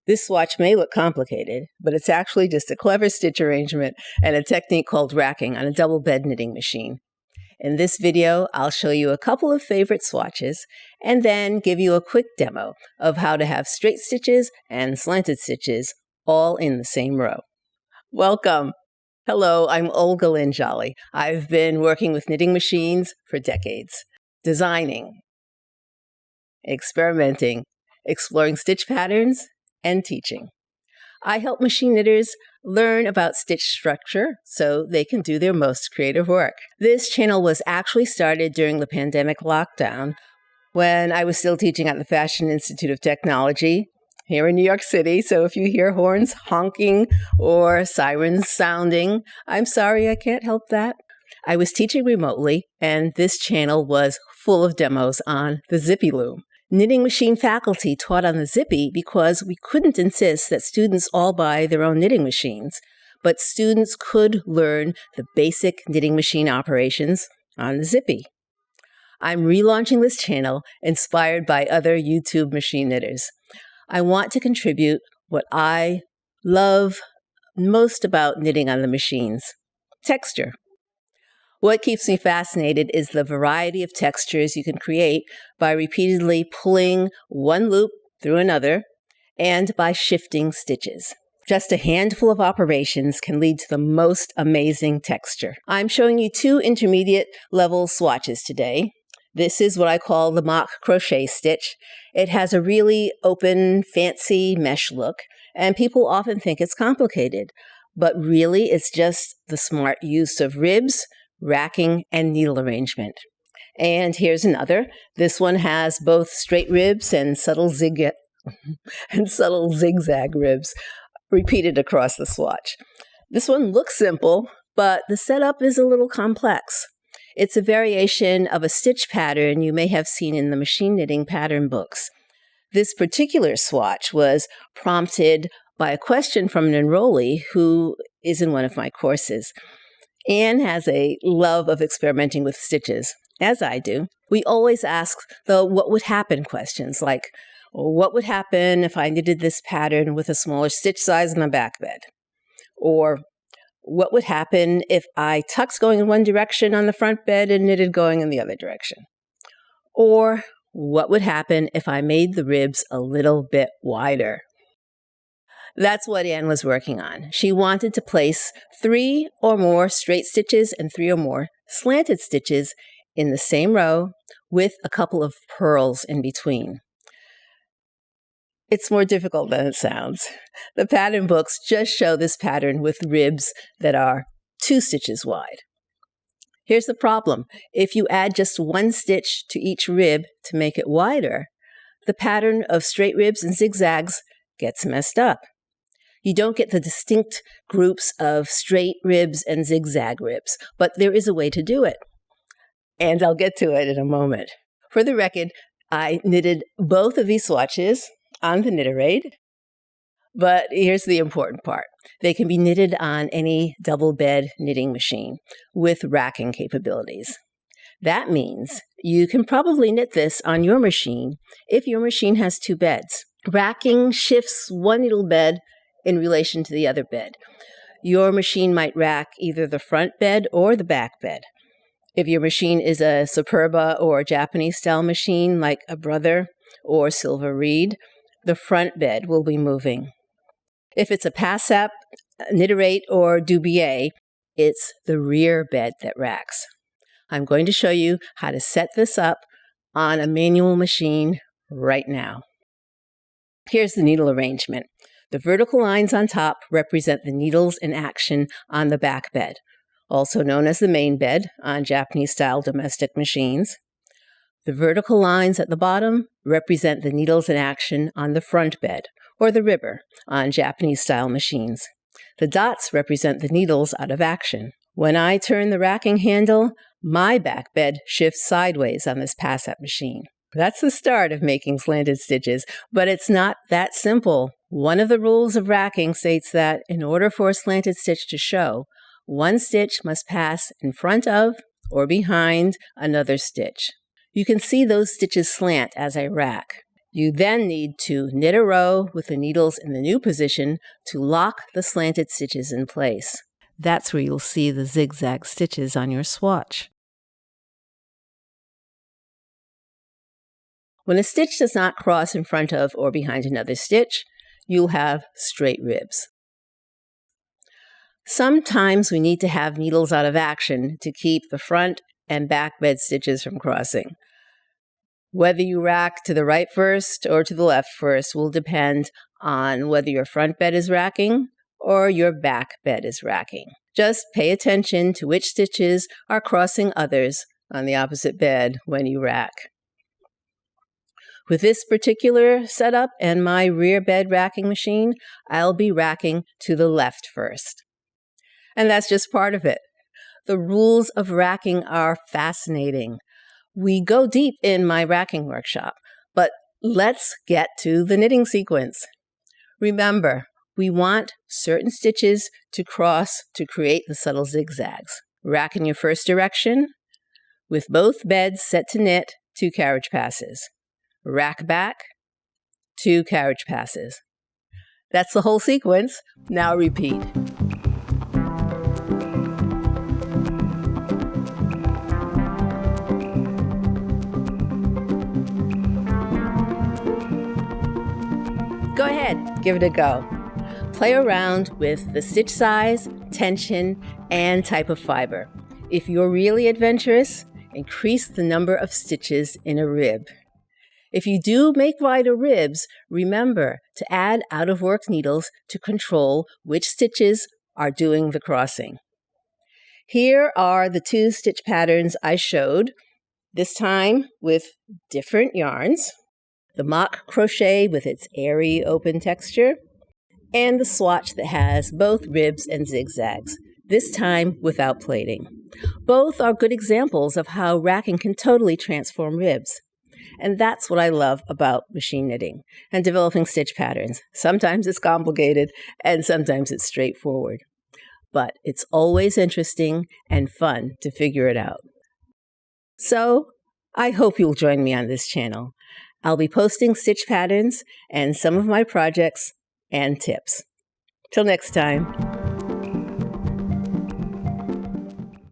This swatch may look complicated, but it's actually just a clever stitch arrangement and a technique called racking on a double bed knitting machine. In this video, I'll show you a couple of favorite swatches and then give you a quick demo of how to have straight stitches and slanted stitches all in the same row. Welcome! Hello, I'm Olga Lynn Jolly. I've been working with knitting machines for decades, designing, experimenting, exploring stitch patterns, and teaching. I help machine knitters learn about stitch structure so they can do their most creative work. This channel was actually started during the pandemic lockdown when I was still teaching at the Fashion Institute of Technology here in New York City. So if you hear horns honking or sirens sounding, I'm sorry, I can't help that. I was teaching remotely, and this channel was full of demos on the Zippy Loom. Knitting machine faculty taught on the Zippy because we couldn't insist that students all buy their own knitting machines, but students could learn the basic knitting machine operations on the Zippy. I'm relaunching this channel inspired by other YouTube machine knitters. I want to contribute what I love most about knitting on the machines: texture. What keeps me fascinated is the variety of textures you can create by repeatedly pulling one loop through another and by shifting stitches. Just a handful of operations can lead to the most amazing texture. I'm showing you two intermediate level swatches today. This is what I call the mock crochet stitch. It has a really open, fancy mesh look, and people often think it's complicated, but really it's just the smart use of ribs, racking, and needle arrangement. And here's another. This one has both straight ribs and subtle zigzag ribs repeated across the swatch. This one looks simple, but the setup is a little complex. It's a variation of a stitch pattern you may have seen in the machine knitting pattern books. This particular swatch was prompted by a question from an enrollee who is in one of my courses. Anne has a love of experimenting with stitches, as I do. We always ask the what would happen questions, like, what would happen if I knitted this pattern with a smaller stitch size in the back bed? Or what would happen if I tucked going in one direction on the front bed and knitted going in the other direction? Or what would happen if I made the ribs a little bit wider? That's what Anne was working on. She wanted to place 3 or more straight stitches and 3 or more slanted stitches in the same row with a couple of purls in between. It's more difficult than it sounds. The pattern books just show this pattern with ribs that are 2 stitches wide. Here's the problem. If you add just 1 stitch to each rib to make it wider, the pattern of straight ribs and zigzags gets messed up. You don't get the distinct groups of straight ribs and zigzag ribs, but there is a way to do it. And I'll get to it in a moment. For the record, I knitted both of these swatches on the Knit-A-Raid, but here's the important part. They can be knitted on any double bed knitting machine with racking capabilities. That means you can probably knit this on your machine if your machine has 2 beds. Racking shifts one needle bed in relation to the other bed. Your machine might rack either the front bed or the back bed. If your machine is a Superba or a Japanese style machine like a Brother or Silver Reed, the front bed will be moving. If it's a Passap, Knit-A-Raid, or Dubier, it's the rear bed that racks. I'm going to show you how to set this up on a manual machine right now. Here's the needle arrangement. The vertical lines on top represent the needles in action on the back bed, also known as the main bed on Japanese-style domestic machines. The vertical lines at the bottom represent the needles in action on the front bed, or the ribber, on Japanese-style machines. The dots represent the needles out of action. When I turn the racking handle, my back bed shifts sideways on this Passat machine. That's the start of making slanted stitches, but it's not that simple. One of the rules of racking states that in order for a slanted stitch to show, one stitch must pass in front of or behind another stitch. You can see those stitches slant as I rack. You then need to knit a row with the needles in the new position to lock the slanted stitches in place. That's where you'll see the zigzag stitches on your swatch. When a stitch does not cross in front of or behind another stitch, you'll have straight ribs. Sometimes we need to have needles out of action to keep the front and back bed stitches from crossing. Whether you rack to the right first or to the left first will depend on whether your front bed is racking or your back bed is racking. Just pay attention to which stitches are crossing others on the opposite bed when you rack. With this particular setup and my rear bed racking machine, I'll be racking to the left first. And that's just part of it. The rules of racking are fascinating. We go deep in my racking workshop, but let's get to the knitting sequence. Remember, we want certain stitches to cross to create the subtle zigzags. Rack in your first direction, with both beds set to knit 2 carriage passes. Rack back, 2 carriage passes. That's the whole sequence. Now repeat. Go ahead, give it a go. Play around with the stitch size, tension, and type of fiber. If you're really adventurous, increase the number of stitches in a rib. If you do make wider ribs, remember to add out-of-work needles to control which stitches are doing the crossing. Here are the 2 stitch patterns I showed, this time with different yarns. The mock crochet with its airy open texture, and the swatch that has both ribs and zigzags, this time without plaiting. Both are good examples of how racking can totally transform ribs. And that's what I love about machine knitting and developing stitch patterns. Sometimes it's complicated and sometimes it's straightforward. But it's always interesting and fun to figure it out. So I hope you'll join me on this channel. I'll be posting stitch patterns and some of my projects and tips. Till next time.